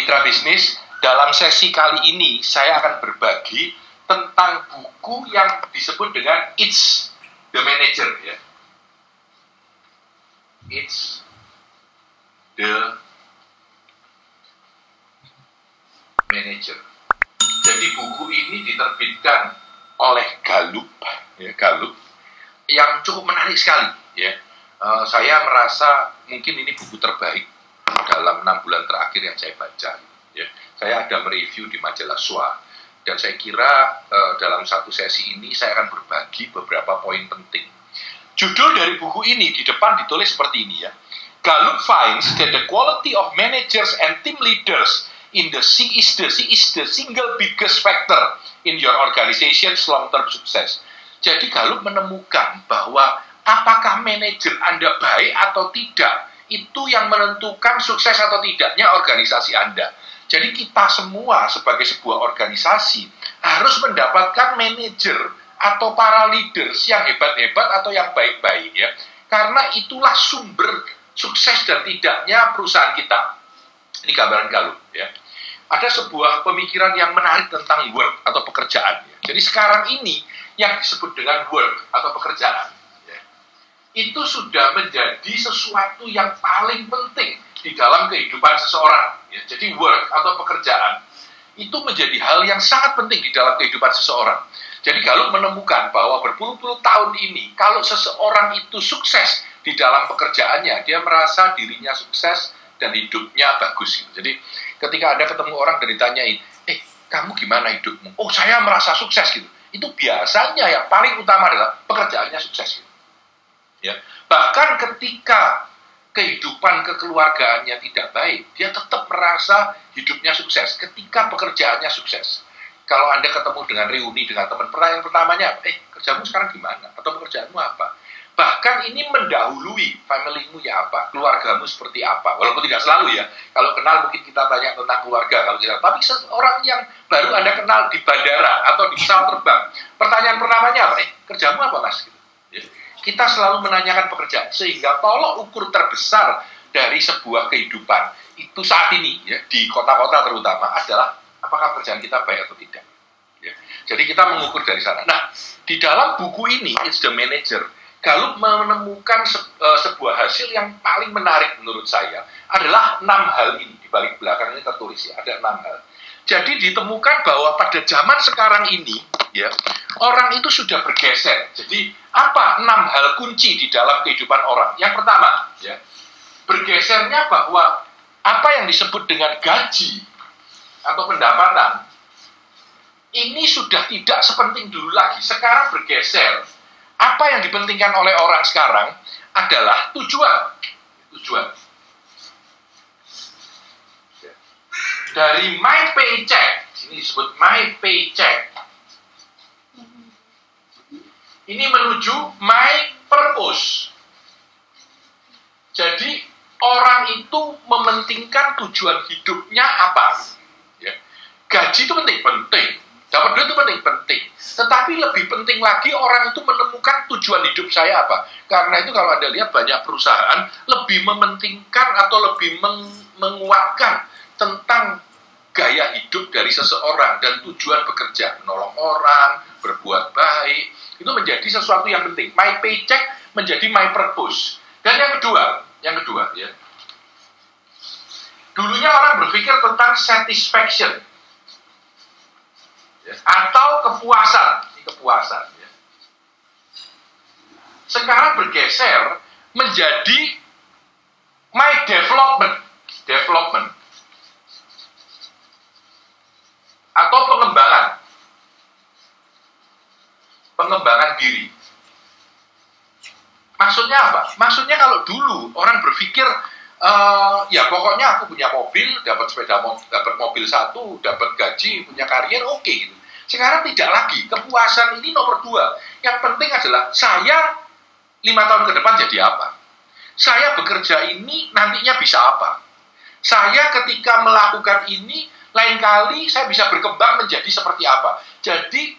Mitra bisnis, dalam sesi kali ini saya akan berbagi tentang buku yang disebut dengan It's the Manager, ya. It's the Manager. Jadi buku ini diterbitkan oleh Gallup, ya, Gallup, yang cukup menarik sekali, ya. Saya merasa mungkin ini buku terbaik dalam 6 bulan terakhir yang saya baca, ya. Saya ada mereview di majalah SWA, dan saya kira dalam satu sesi ini saya akan berbagi beberapa poin penting. Judul dari buku ini di depan ditulis seperti ini, ya. Gallup finds that the quality of managers and team leaders in the is the single biggest factor in your organization's long-term success. Jadi Gallup menemukan bahwa apakah manajer Anda baik atau tidak, itu yang menentukan sukses atau tidaknya organisasi Anda. Jadi kita semua sebagai sebuah organisasi harus mendapatkan manajer atau para leaders yang hebat-hebat atau yang baik-baik, ya. Karena itulah sumber sukses dan tidaknya perusahaan kita. Ini gambaran Gallup, ya. Ada sebuah pemikiran yang menarik tentang work atau pekerjaan, ya. Jadi sekarang ini yang disebut dengan work atau pekerjaan, itu sudah menjadi sesuatu yang paling penting di dalam kehidupan seseorang, ya. Jadi work atau pekerjaan itu menjadi hal yang sangat penting di dalam kehidupan seseorang. Jadi Gallup menemukan bahwa berpuluh-puluh tahun ini, kalau seseorang itu sukses di dalam pekerjaannya, dia merasa dirinya sukses dan hidupnya bagus, gitu. Jadi ketika Anda ketemu orang dan ditanyain, kamu gimana hidupmu? Oh, saya merasa sukses, gitu. Itu biasanya yang paling utama adalah pekerjaannya sukses, gitu. Ya, bahkan ketika kehidupan kekeluargaannya tidak baik, dia tetap merasa hidupnya sukses ketika pekerjaannya sukses. Kalau Anda ketemu dengan reuni dengan teman, pertanyaan pertamanya, kerjamu sekarang gimana? Atau pekerjaanmu apa? Bahkan ini mendahului family-mu ya apa, keluargamu seperti apa. Walaupun tidak selalu, ya. Kalau kenal mungkin kita tanya tentang keluarga, kalau kita, tapi seorang yang baru Anda kenal di bandara atau di pesawat terbang, pertanyaan pertamanya apa? Kerjamu apa, Mas? Gitu. Ya. Kita selalu menanyakan pekerjaan, sehingga tolok ukur terbesar dari sebuah kehidupan itu saat ini, ya, di kota-kota terutama adalah apakah pekerjaan kita baik atau tidak, ya. Jadi kita mengukur dari sana. Nah, di dalam buku ini It's the Manager, Gallup menemukan sebuah hasil yang paling menarik menurut saya adalah 6 hal ini. Di balik belakang ini tertulis, ya, ada 6 hal. Jadi ditemukan bahwa pada zaman sekarang ini, ya, orang itu sudah bergeser. Jadi apa 6 hal kunci di dalam kehidupan orang? Yang pertama, ya, bergesernya bahwa apa yang disebut dengan gaji atau pendapatan ini sudah tidak sepenting dulu lagi. Sekarang bergeser. Apa yang dipentingkan oleh orang sekarang adalah tujuan. Dari my paycheck, sini disebut my paycheck, ini menuju my purpose. Jadi orang itu mementingkan tujuan hidupnya apa, ya. Gaji itu penting, dapat duit itu penting. Tetapi lebih penting lagi orang itu menemukan tujuan hidup saya apa. Karena itu kalau Anda lihat banyak perusahaan lebih mementingkan atau lebih menguatkan tentang gaya hidup dari seseorang dan tujuan bekerja, menolong orang, berbuat baik, itu menjadi sesuatu yang penting. My paycheck menjadi my purpose. Dan yang kedua, ya, dulunya orang berpikir tentang satisfaction, ya, atau kepuasan. Ini kepuasan, ya. Sekarang bergeser menjadi my development atau pengembangan diri. Maksudnya apa? Maksudnya kalau dulu orang berpikir, ya pokoknya aku punya mobil, dapat sepeda, dapat mobil satu, dapat gaji, punya karier, oke, gitu. Sekarang tidak lagi. Kepuasan ini nomor 2. Yang penting adalah saya 5 tahun ke depan jadi apa? Saya bekerja ini nantinya bisa apa? Saya ketika melakukan ini, lain kali saya bisa berkembang menjadi seperti apa. Jadi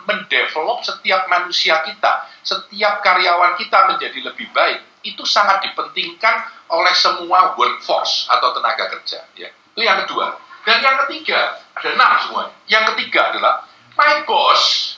mendevelop setiap manusia kita, setiap karyawan kita menjadi lebih baik, itu sangat dipentingkan oleh semua workforce atau tenaga kerja. Ya. Itu yang kedua. Dan yang ketiga, ada 6 semuanya. Yang ketiga adalah my boss,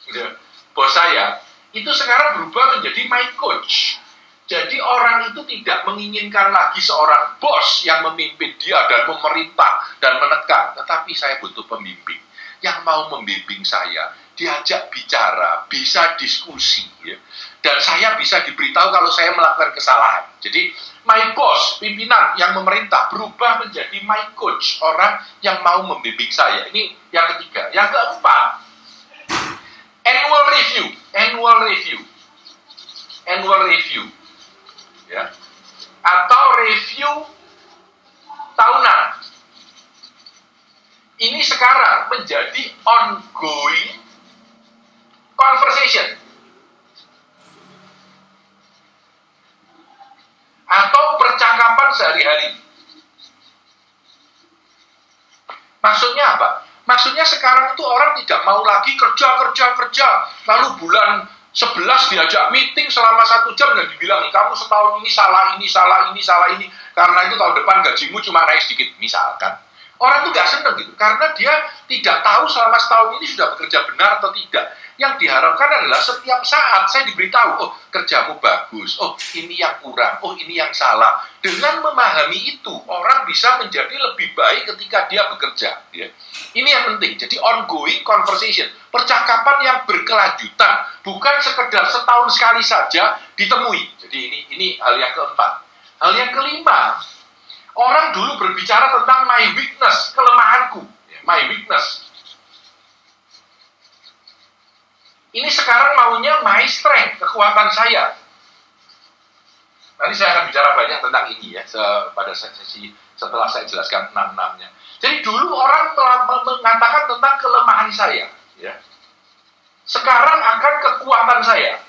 ya, bos saya, itu sekarang berubah menjadi my coach. Jadi orang itu tidak menginginkan lagi seorang bos yang memimpin dia dan memerintah dan menekan. Tetapi saya butuh pembimbing yang mau membimbing saya, diajak bicara, bisa diskusi. Ya. Dan saya bisa diberitahu kalau saya melakukan kesalahan. Jadi my boss, pimpinan yang memerintah, berubah menjadi my coach, orang yang mau membimbing saya. Ini yang ketiga. Yang keempat, annual review. Ya. Atau review tahunan. Ini sekarang menjadi ongoing conversation. Atau percakapan sehari-hari. Maksudnya apa? Maksudnya sekarang itu orang tidak mau lagi kerja. Lalu bulan 11 diajak meeting selama 1 jam dan dibilang, kamu setahun ini salah ini. Karena itu tahun depan gajimu cuma naik sedikit, misalkan. Orang itu gak seneng gitu, karena dia tidak tahu selama setahun ini sudah bekerja benar atau tidak. Yang diharapkan adalah setiap saat saya diberitahu, oh kerjamu bagus, oh ini yang kurang, oh ini yang salah. Dengan memahami itu, orang bisa menjadi lebih baik ketika dia bekerja. Ya. Ini yang penting, jadi ongoing conversation, percakapan yang berkelanjutan, bukan sekedar setahun sekali saja ditemui. Jadi ini hal yang keempat. Hal yang kelima, orang dulu berbicara tentang my weakness, kelemahanku, my weakness. Ini sekarang maunya my strength, kekuatan saya. Nanti saya akan bicara banyak tentang ini ya, pada sesi setelah saya jelaskan 6-6-nya. Jadi dulu orang mengatakan tentang kelemahan saya, ya. Sekarang akan kekuatan saya.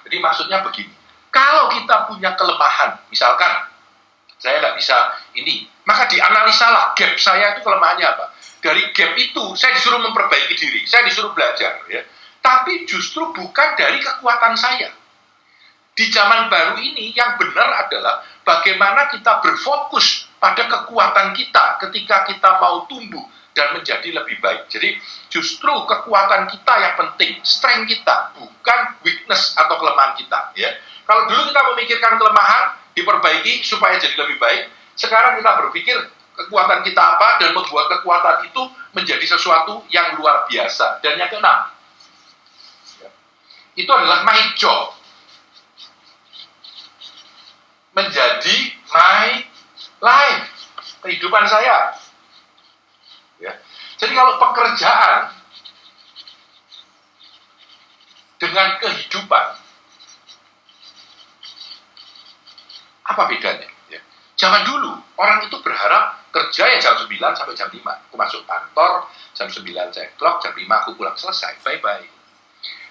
Jadi maksudnya begini, kalau kita punya kelemahan, misalkan saya nggak bisa ini, maka dianalisalah gap saya itu kelemahannya apa. Dari gap itu, saya disuruh memperbaiki diri, saya disuruh belajar. Ya. Tapi justru bukan dari kekuatan saya. Di zaman baru ini, yang benar adalah bagaimana kita berfokus pada kekuatan kita ketika kita mau tumbuh dan menjadi lebih baik. Jadi, justru kekuatan kita yang penting, strength kita, bukan weakness atau kelemahan kita. Ya. Kalau dulu kita memikirkan kelemahan, diperbaiki supaya jadi lebih baik, sekarang kita berpikir, kekuatan kita apa dan membuat kekuatan itu menjadi sesuatu yang luar biasa. Dan yang keenam, itu adalah my job. Menjadi my life, kehidupan saya. Ya. Jadi kalau pekerjaan dengan kehidupan, apa bedanya? Ya. Zaman dulu, orang itu berharap kerja ya jam 9 sampai jam 5. Aku masuk kantor, jam 9 saya clock, jam 5 aku pulang, selesai, bye-bye.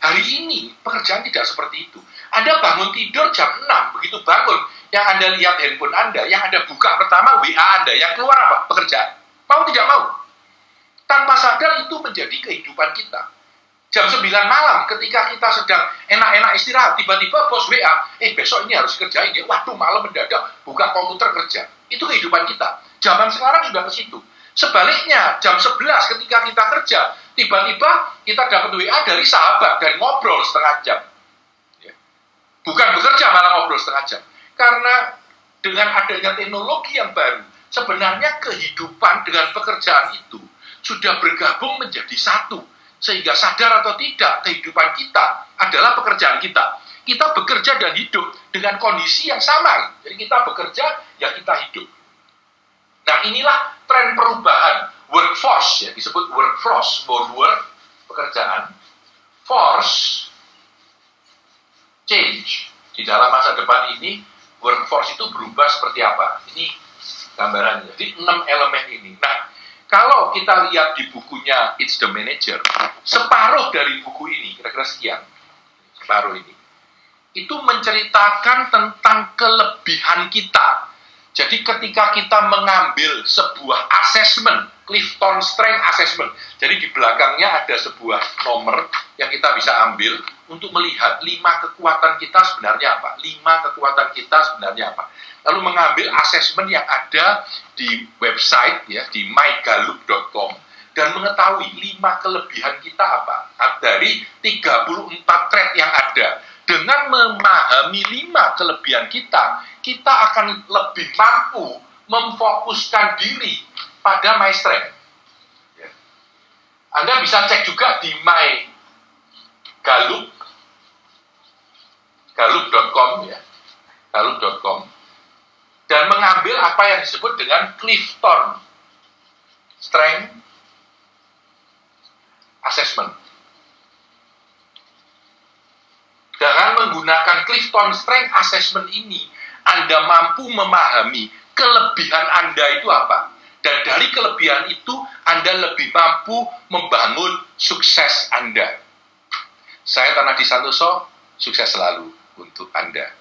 Hari ini, pekerjaan tidak seperti itu. Anda bangun tidur jam 6, begitu bangun, yang Anda lihat handphone Anda, yang Anda buka pertama WA Anda, yang keluar apa? Pekerjaan. Mau tidak mau. Tanpa sadar itu menjadi kehidupan kita. Jam 9 malam, ketika kita sedang enak-enak istirahat, tiba-tiba bos WA, besok ini harus kerjain ya, waduh malam mendadak, buka komputer kerja. Itu kehidupan kita. Zaman sekarang sudah ke situ. Sebaliknya, jam 11 ketika kita kerja, tiba-tiba kita dapat WA dari sahabat dan ngobrol setengah jam. Ya. Bukan bekerja, malah ngobrol setengah jam. Karena dengan adanya teknologi yang baru, sebenarnya kehidupan dengan pekerjaan itu sudah bergabung menjadi satu. Sehingga sadar atau tidak, kehidupan kita adalah pekerjaan kita. Kita bekerja dan hidup dengan kondisi yang sama. Jadi kita bekerja, ya kita hidup. Nah inilah tren perubahan workforce, ya disebut workforce, work, pekerjaan, force, change. Di dalam masa depan ini, workforce itu berubah seperti apa? Ini gambarannya. Jadi 6 elemen ini. Nah, kalau kita lihat di bukunya It's the Manager, separuh dari buku ini, kira-kira sekian, separuh ini, itu menceritakan tentang kelebihan kita. Jadi ketika kita mengambil sebuah assessment Clifton Strength Assessment. Jadi di belakangnya ada sebuah nomor yang kita bisa ambil untuk melihat 5 kekuatan kita sebenarnya apa. 5 kekuatan kita sebenarnya apa. Lalu mengambil assessment yang ada di website, ya, di mygallup.com, dan mengetahui 5 kelebihan kita apa. Dari 34 trait yang ada. Dengan memahami 5 kelebihan kita akan lebih mampu memfokuskan diri pada my strength. Ya. Anda bisa cek juga di gallup.com, ya, gallup.com, dan mengambil apa yang disebut dengan Clifton Strength Assessment. Dengan menggunakan Clifton Strength Assessment ini, Anda mampu memahami kelebihan Anda itu apa. Dan dari kelebihan itu, Anda lebih mampu membangun sukses Anda. Saya Tanadi Santoso, sukses selalu untuk Anda.